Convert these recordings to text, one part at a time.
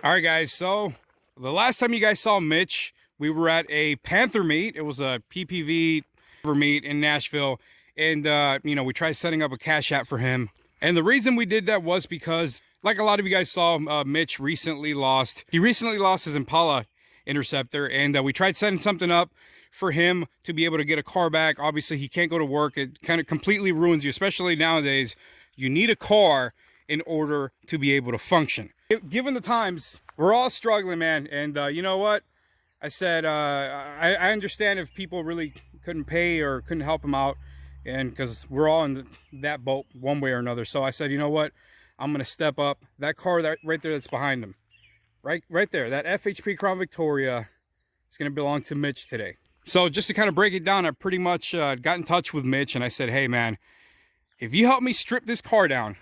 All right, guys. So the last time you guys saw Mitch, we were at a Panther meet. It was a PPV meet in Nashville. And, you know, we tried setting up a cash app for him. And the reason we did that was because, like a lot of you guys saw, Mitch recently lost. He recently lost his Impala Interceptor. And we tried setting something up for him to be able to get a car back. Obviously, he can't go to work. It kind of completely ruins you, especially nowadays. You need a car in order to be able to function. Given the times, we're all struggling, man. And you know what? I said, I understand if people really couldn't pay or couldn't help him out, and because we're all in that boat one way or another. So I said, you know what? I'm going to step up. That car that right there that's behind him, right there, that FHP Crown Victoria is going to belong to Mitch today. So just to kind of break it down, I pretty much got in touch with Mitch, and I said, hey, man, if you help me strip this car down,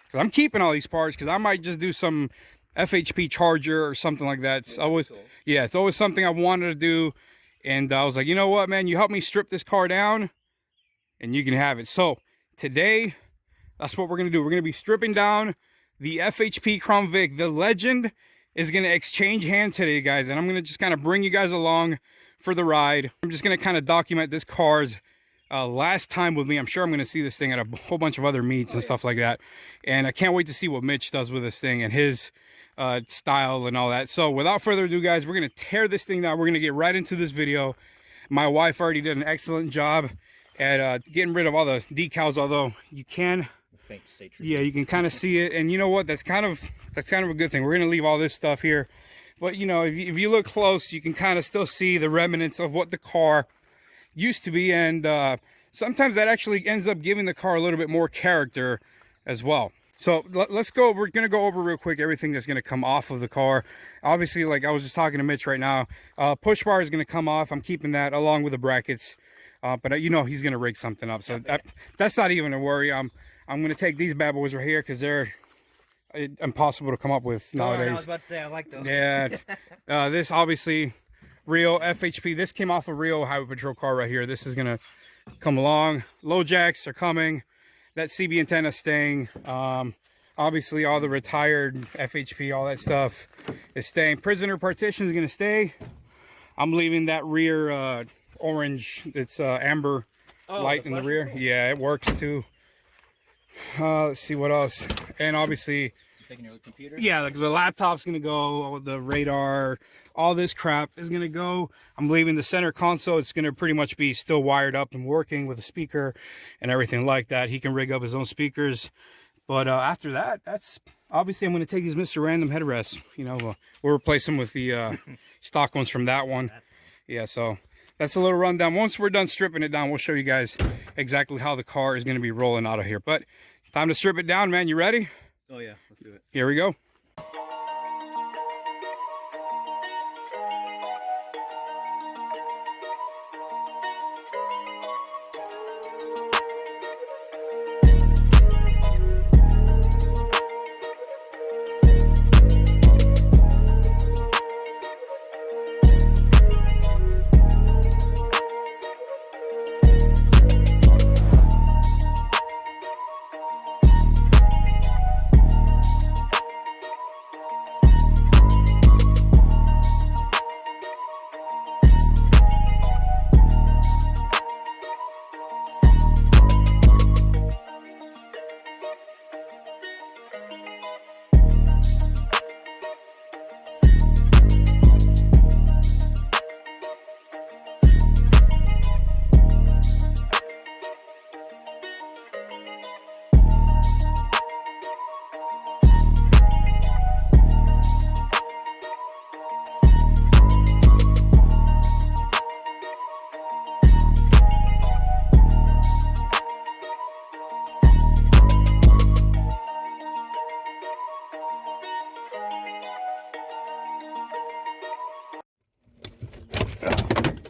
because I'm keeping all these parts, because I might just do some FHP charger or something like that. It's always, yeah, it's always something I wanted to do. And I was like, you know what, man, you help me strip this car down and you can have it. So today, that's what we're going to do. We're going to be stripping down the FHP Crown Vic. The Legend is going to exchange hands today, guys. And I'm going to just kind of bring you guys along for the ride. I'm just going to kind of document this car's last time with me. I'm sure I'm going to see this thing at a whole bunch of other meets and stuff like that. And I can't wait to see what Mitch does with this thing and his style and all that. So without further ado, guys, we're going to tear this thing down. We're going to get right into this video. My wife already did an excellent job at getting rid of all the decals, although you can, yeah, you can kind of see it. And you know what? That's kind of a good thing. We're going to leave all this stuff here. But, you know, if you look close, you can kind of still see the remnants of what the car used to be. And sometimes that actually ends up giving the car a little bit more character as well. So let's go. We're going to go over real quick everything that's going to come off of the car. Obviously, like I was just talking to Mitch right now, push bar is going to come off. I'm keeping that along with the brackets. But you know, he's going to rig something up. So that's not even a worry. I'm going to take these bad boys right here because they're impossible to come up with nowadays. I was about to say, I like those. Yeah. This obviously real FHP. This came off a real Highway Patrol car right here. This is going to come along. Low jacks are coming. That CB antenna staying. Obviously all the retired FHP, all that stuff is staying. Prisoner partition is going to stay. I'm leaving that rear orange, it's amber light in the rear. Cool. Yeah, it works too. Let's see what else. And obviously, taking your computer? Yeah, like the laptop's going to go, the radar, all this crap is going to go. I'm leaving the center console. It's going to pretty much be still wired up and working with a speaker and everything like that. He can rig up his own speakers. But after that, that's obviously I'm going to take these Mr. Random headrests. You know, we'll replace them with the stock ones from that one. Yeah, so that's a little rundown. Once we're done stripping it down, we'll show you guys exactly how the car is going to be rolling out of here. But time to strip it down, man. You ready? Oh, yeah. Let's do it. Here we go.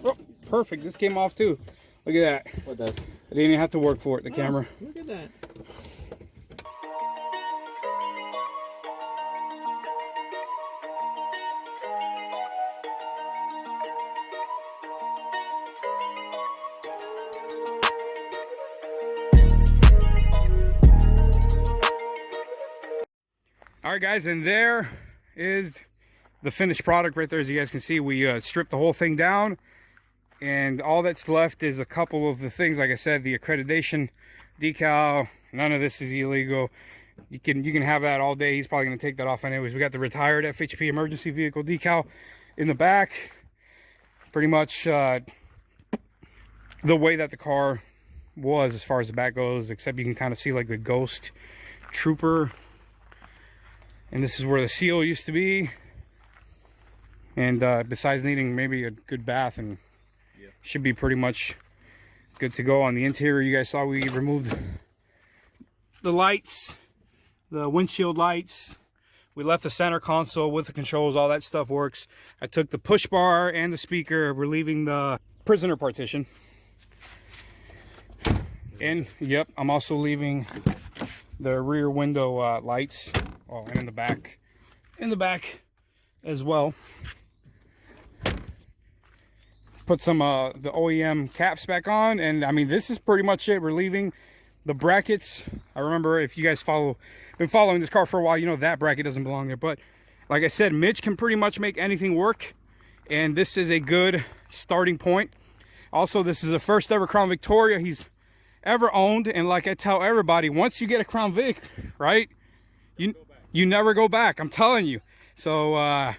Oh, perfect. This came off too. Look at that. What does? I didn't even have to work for it, the camera. Look at that. All right, guys, and there is the finished product right there. As you guys can see, we stripped the whole thing down, and all that's left is a couple of the things. Like I said, the accreditation decal. None of this is illegal. You can have that all day. He's probably going to take that off anyways. We got the retired FHP emergency vehicle decal in the back. Pretty much the way that the car was as far as the back goes, except you can kind of see like the ghost trooper. And this is where the seal used to be. And besides needing maybe a good bath, and should be pretty much good to go. On the interior, you guys saw we removed the lights, the windshield lights. We left the center console with the controls. All that stuff works. I took the push bar and the speaker, relieving the prisoner partition. And yep, I'm also leaving the rear window lights. Oh, and in the back as well. Put some the OEM caps back on, and I mean, this is pretty much it. We're leaving the brackets. I remember, if you guys been following this car for a while, you know that bracket doesn't belong there. But like I said, Mitch can pretty much make anything work, and this is a good starting point. Also, this is the first ever Crown Victoria he's ever owned, and like I tell everybody, once you get a Crown Vic, right, you never go back. I'm telling you. So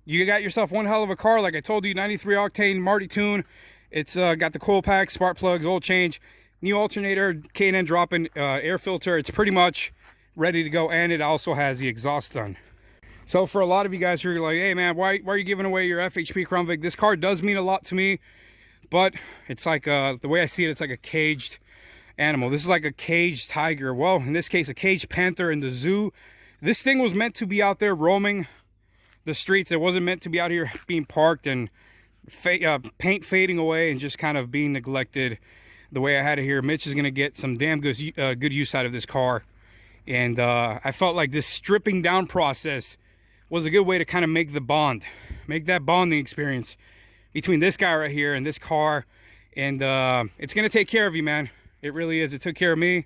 you got yourself one hell of a car. Like I told you, 93 octane Marty tune. It's got the coil pack, spark plugs, oil change, new alternator, K&N drop-in air filter. It's pretty much ready to go, and it also has the exhaust done. So for a lot of you guys who are like, hey man, why are you giving away your FHP Crown Vic? This car does mean a lot to me, but it's like the way I see it, it's like a caged animal. This is like a caged tiger. Well, in this case, a caged panther in the zoo. This thing was meant to be out there roaming the streets. It wasn't meant to be out here being parked and paint fading away and just kind of being neglected the way I had it here. Mitch is going to get some damn good use out of this car. And I felt like this stripping down process was a good way to kind of make that bonding experience between this guy right here and this car. And it's going to take care of you, man. It really is. It took care of me.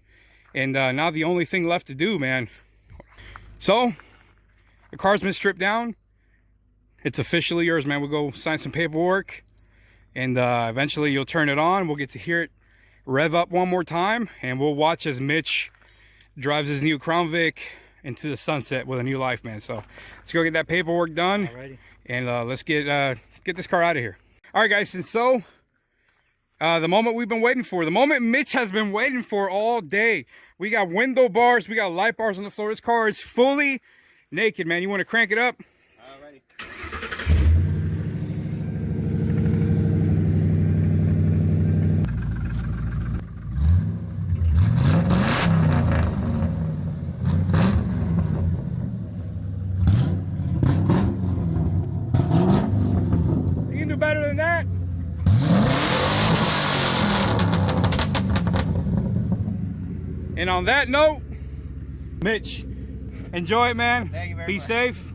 And now the only thing left to do, man. So the car's been stripped down. It's officially yours, man. We'll go sign some paperwork, and eventually you'll turn it on. We'll get to hear it rev up one more time, and we'll watch as Mitch drives his new Crown Vic into the sunset with a new life, man. So let's go get that paperwork done. Alrighty. And let's get this car out of here. All right, guys. And so the moment we've been waiting for, the moment Mitch has been waiting for all day. We got window bars, we got light bars on the floor. This car is fully naked, man. You want to crank it up? Alrighty. You can do better than that. And on that note, Mitch, enjoy it, man. Thank you very Be much. safe.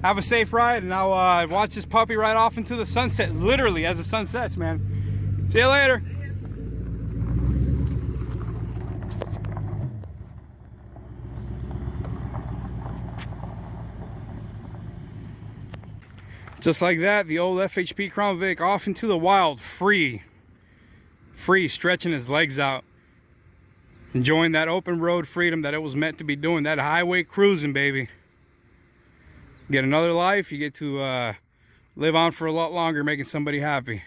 Have a safe ride, and I'll watch this puppy ride off into the sunset, literally as the sun sets, man. See you later. Just like that, the old FHP Crown Vic off into the wild, free, stretching his legs out. Enjoying that open road freedom that it was meant to be doing, that highway cruising, baby. Get another life, you get to live on for a lot longer, making somebody happy.